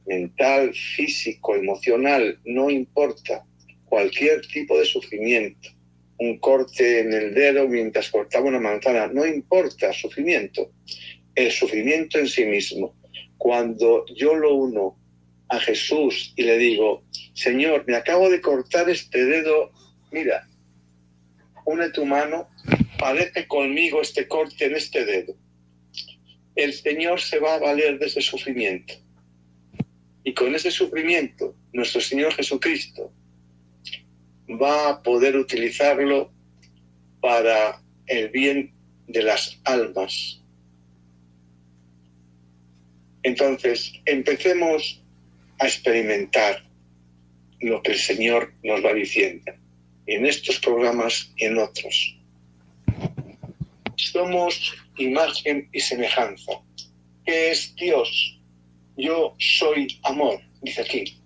mental, físico, emocional, no importa, cualquier tipo de sufrimiento, un corte en el dedo mientras cortaba una manzana, no importa sufrimiento, el sufrimiento en sí mismo. Cuando yo lo uno a Jesús y le digo, Señor, me acabo de cortar este dedo, mira, une tu mano, padece conmigo este corte en este dedo. El Señor se va a valer de ese sufrimiento. Y con ese sufrimiento, nuestro Señor Jesucristo va a poder utilizarlo para el bien de las almas. Entonces, empecemos a experimentar lo que el Señor nos va diciendo en estos programas y en otros. Somos imagen y semejanza. ¿Qué es Dios? Yo soy amor, dice aquí.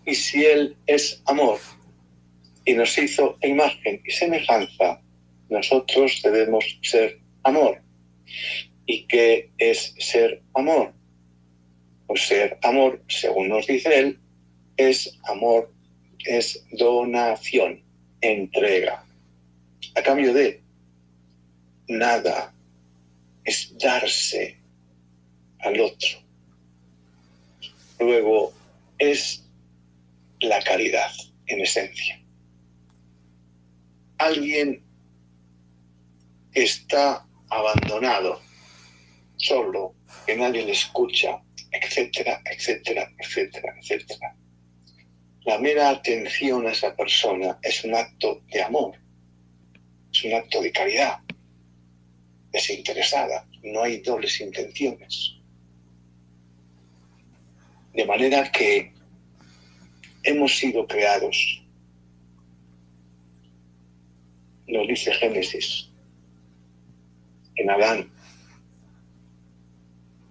Y si Él es amor y nos hizo imagen y semejanza, nosotros debemos ser amor. ¿Y qué es ser amor? Pues ser amor, según nos dice él, es amor, es donación, entrega. A cambio de nada, es darse al otro. Luego es la caridad, en esencia. Alguien está abandonado, solo, que nadie le escucha, etcétera, etcétera, etcétera, etcétera. La mera atención a esa persona es un acto de amor, es un acto de caridad, desinteresada, no hay dobles intenciones. De manera que hemos sido creados, nos dice Génesis, en Adán,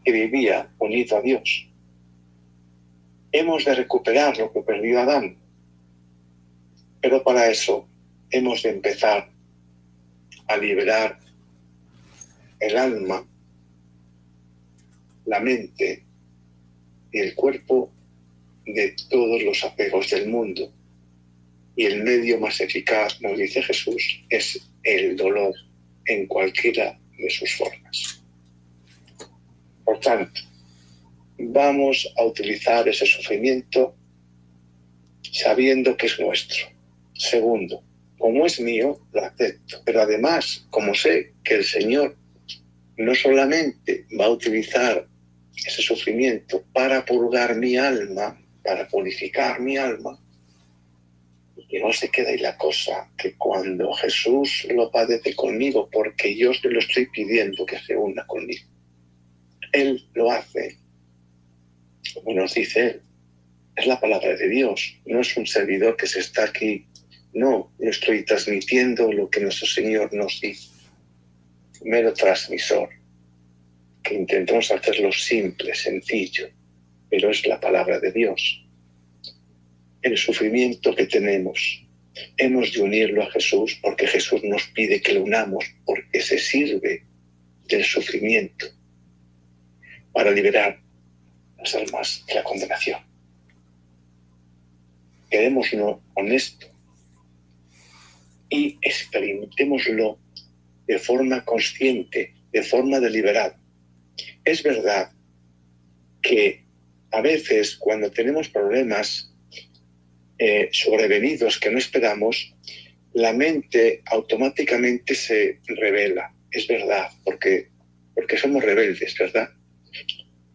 que vivía unido a Dios. Hemos de recuperar lo que perdió Adán, pero para eso hemos de empezar a liberar el alma, la mente y el cuerpo de todos los apegos del mundo. Y el medio más eficaz, nos dice Jesús, es el dolor en cualquiera de sus formas. Por tanto, vamos a utilizar ese sufrimiento sabiendo que es nuestro. Segundo, como es mío, lo acepto. Pero además, como sé que el Señor no solamente va a utilizar ese sufrimiento para purgar mi alma, para purificar mi alma, y que no se quede ahí la cosa, que cuando Jesús lo padece conmigo, porque yo se lo estoy pidiendo que se una conmigo, Él lo hace, como nos dice Él. Es la palabra de Dios, no es un servidor que se está aquí. No, yo estoy transmitiendo lo que nuestro Señor nos dice. Mero transmisor, que intentamos hacerlo simple, sencillo, pero es la palabra de Dios. El sufrimiento que tenemos, hemos de unirlo a Jesús, porque Jesús nos pide que lo unamos, porque se sirve del sufrimiento para liberar las almas de la condenación. Quedémonos honestos y experimentémoslo de forma consciente, de forma deliberada. Es verdad que a veces cuando tenemos problemas sobrevenidos que no esperamos, la mente automáticamente se revela. Es verdad, porque somos rebeldes, ¿verdad?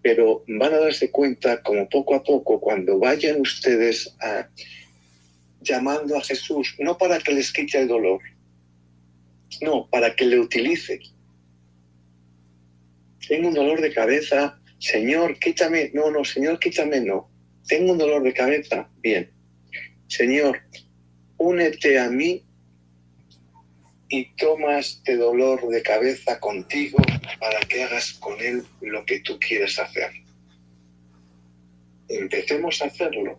Pero van a darse cuenta como poco a poco, cuando vayan ustedes llamando a Jesús, no para que les quite el dolor, no, para que le utilice. Tengo un dolor de cabeza, Señor, quítame. No, Señor, quítame, no. Tengo un dolor de cabeza, bien. Señor, únete a mí y toma este dolor de cabeza contigo para que hagas con él lo que tú quieres hacer. Empecemos a hacerlo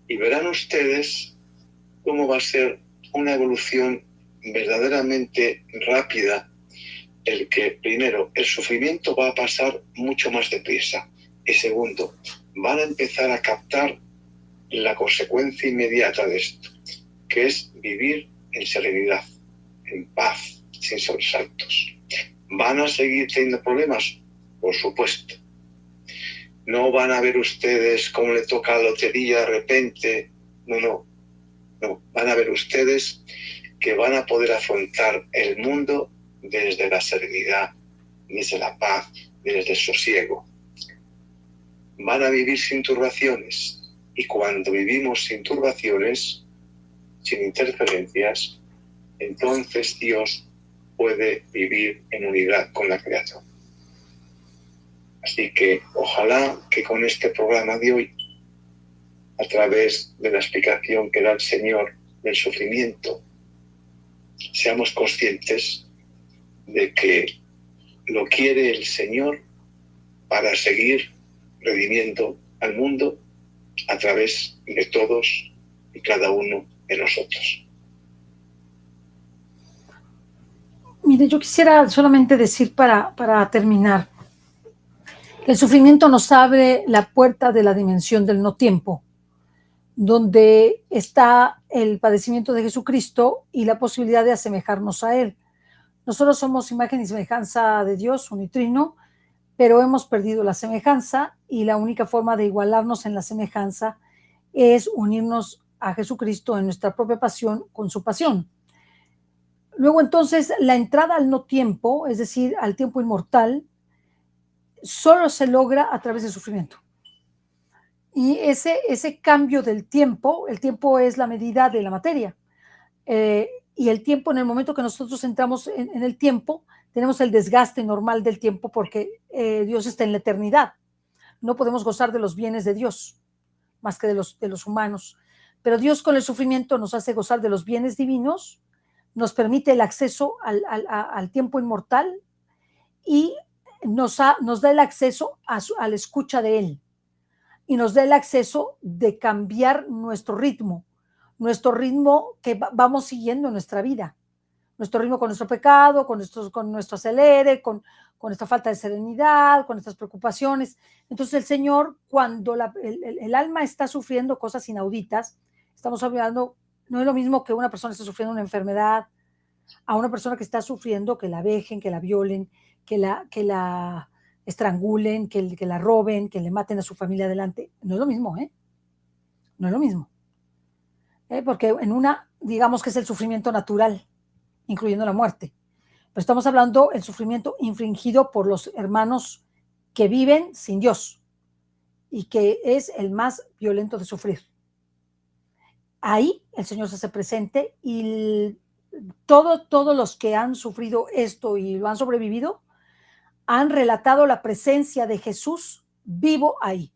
y verán ustedes cómo va a ser una evolución verdaderamente rápida, el que primero el sufrimiento va a pasar mucho más deprisa y segundo van a empezar a captar la consecuencia inmediata de esto, que es vivir en serenidad, en paz, sin sobresaltos. ¿Van a seguir teniendo problemas? Por supuesto. No van a ver ustedes cómo le toca la lotería de repente. No. Van a ver ustedes que van a poder afrontar el mundo desde la serenidad, desde la paz, desde el sosiego. Van a vivir sin turbaciones. Y cuando vivimos sin turbaciones, sin interferencias, entonces Dios puede vivir en unidad con la creación. Así que ojalá que con este programa de hoy, a través de la explicación que da el Señor del sufrimiento, seamos conscientes de que lo quiere el Señor para seguir redimiendo al mundo a través de todos y cada uno de nosotros. Mire, yo quisiera solamente decir para terminar, El sufrimiento nos abre la puerta de la dimensión del no tiempo, donde está el padecimiento de Jesucristo y la posibilidad de asemejarnos a Él. Nosotros somos imagen y semejanza de Dios, unitrino, pero hemos perdido la semejanza y la única forma de igualarnos en la semejanza es unirnos a Jesucristo en nuestra propia pasión con su pasión. Luego entonces la entrada al no tiempo, es decir, al tiempo inmortal, solo se logra a través del sufrimiento. Y ese cambio del tiempo, el tiempo es la medida de la materia. Y el tiempo, en el momento que nosotros entramos en el tiempo, tenemos el desgaste normal del tiempo porque Dios está en la eternidad. No podemos gozar de los bienes de Dios, más que de los humanos. Pero Dios con el sufrimiento nos hace gozar de los bienes divinos, nos permite el acceso al tiempo inmortal y nos da el acceso a la escucha de Él. Y nos da el acceso de cambiar nuestro ritmo que vamos siguiendo en nuestra vida, nuestro ritmo con nuestro pecado, con nuestro acelere, con nuestra falta de serenidad, con nuestras preocupaciones. Entonces el Señor, cuando el alma está sufriendo cosas inauditas, estamos hablando, no es lo mismo que una persona esté sufriendo una enfermedad, a una persona que está sufriendo que la vejen, que la violen, que la estrangulen, que la roben, que le maten a su familia adelante. No es lo mismo, ¿eh? No es lo mismo. Porque en una, digamos que es el sufrimiento natural, incluyendo la muerte. Pero estamos hablando del sufrimiento infringido por los hermanos que viven sin Dios y que es el más violento de sufrir. Ahí el Señor se hace presente y todos los que han sufrido esto y lo han sobrevivido han relatado la presencia de Jesús vivo ahí,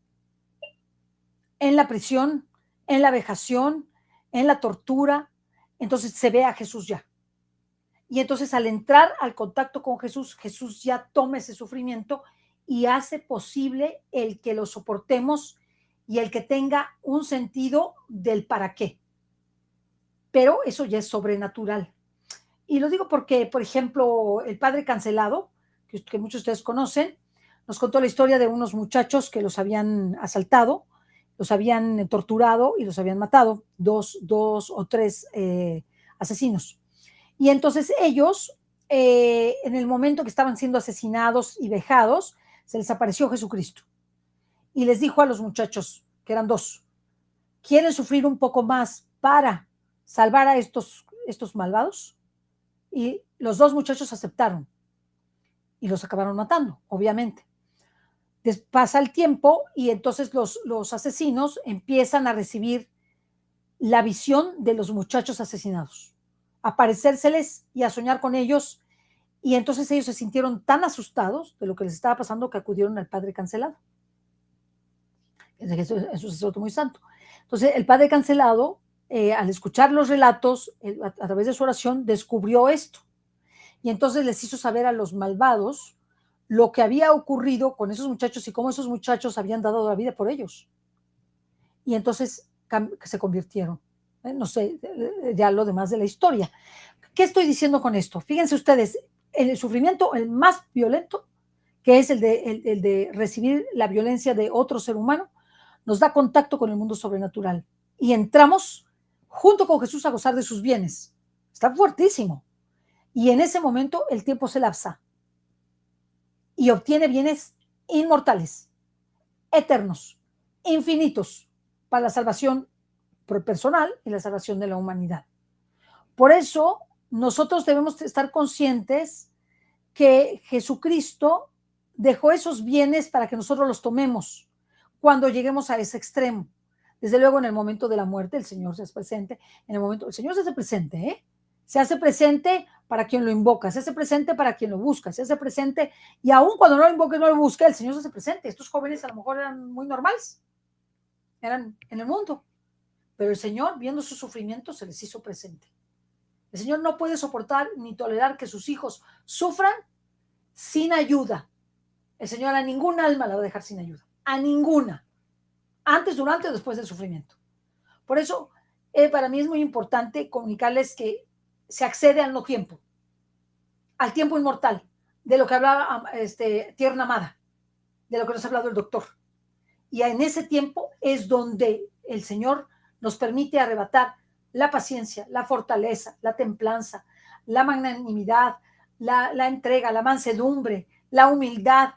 en la prisión, en la vejación, en la tortura. Entonces se ve a Jesús ya. Y entonces al entrar al contacto con Jesús, Jesús ya toma ese sufrimiento y hace posible el que lo soportemos y el que tenga un sentido del para qué. Pero eso ya es sobrenatural. Y lo digo porque, por ejemplo, el padre Cancelado, que muchos de ustedes conocen, nos contó la historia de unos muchachos que los habían asaltado, los habían torturado y los habían matado, dos o tres asesinos. Y entonces ellos, en el momento que estaban siendo asesinados y vejados, se les apareció Jesucristo y les dijo a los muchachos, que eran dos, ¿quieren sufrir un poco más para salvar a estos malvados? Y los dos muchachos aceptaron y los acabaron matando, obviamente. Pasa el tiempo y entonces los asesinos empiezan a recibir la visión de los muchachos asesinados, a aparecérseles y a soñar con ellos, y entonces ellos se sintieron tan asustados de lo que les estaba pasando que acudieron al padre Cancelado. Es un sacerdote muy santo. Entonces el padre Cancelado, al escuchar los relatos, a través de su oración, descubrió esto. Y entonces les hizo saber a los malvados lo que había ocurrido con esos muchachos y cómo esos muchachos habían dado la vida por ellos. Y entonces se convirtieron. No sé, ya lo demás de la historia. ¿Qué estoy diciendo con esto? Fíjense ustedes, el sufrimiento, el más violento, que es el de recibir la violencia de otro ser humano, nos da contacto con el mundo sobrenatural. Y entramos junto con Jesús a gozar de sus bienes. Está fuertísimo. Y en ese momento el tiempo se lapsa y obtiene bienes inmortales, eternos, infinitos, para la salvación personal y la salvación de la humanidad. Por eso nosotros debemos estar conscientes que Jesucristo dejó esos bienes para que nosotros los tomemos cuando lleguemos a ese extremo. Desde luego, en el momento de la muerte, el Señor se hace presente. En el momento, el Señor se hace presente, ¿eh? Se hace presente para quien lo invoca, se hace presente para quien lo busca, se hace presente, y aún cuando no lo invoque, no lo busque, el Señor se hace presente. Estos jóvenes a lo mejor eran muy normales, eran en el mundo, pero el Señor, viendo su sufrimiento, se les hizo presente. El Señor no puede soportar ni tolerar que sus hijos sufran sin ayuda. El Señor a ningún alma la va a dejar sin ayuda, a ninguna, antes, durante o después del sufrimiento. Por eso, para mí es muy importante comunicarles que se accede al no tiempo, al tiempo inmortal, de lo que hablaba Tierna Amada. de lo que nos ha hablado el doctor. Y en ese tiempo es donde el Señor nos permite arrebatar la paciencia, la fortaleza, la templanza, la magnanimidad, la entrega, la mansedumbre, la humildad.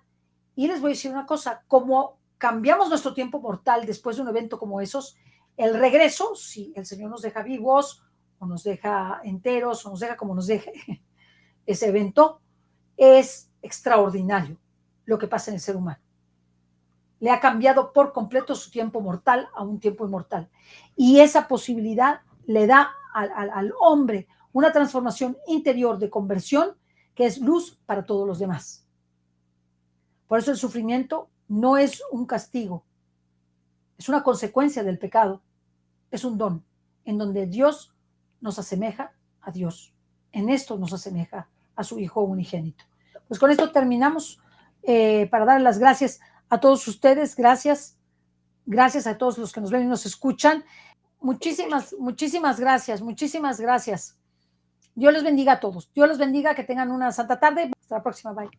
Y les voy a decir una cosa, como cambiamos nuestro tiempo mortal después de un evento como esos, el regreso, si el Señor nos deja vivos o nos deja enteros o nos deja como nos deje ese evento, es extraordinario lo que pasa en el ser humano. Le ha cambiado por completo su tiempo mortal a un tiempo inmortal. Y esa posibilidad le da al hombre una transformación interior de conversión que es luz para todos los demás. Por eso el sufrimiento no es un castigo, es una consecuencia del pecado, es un don en donde Dios nos asemeja a Dios. En esto nos asemeja a su Hijo unigénito. Pues con esto terminamos para dar las gracias a todos ustedes, gracias a todos los que nos ven y nos escuchan. Muchísimas gracias. Dios les bendiga a todos. Dios los bendiga, que tengan una santa tarde. Hasta la próxima. Bye.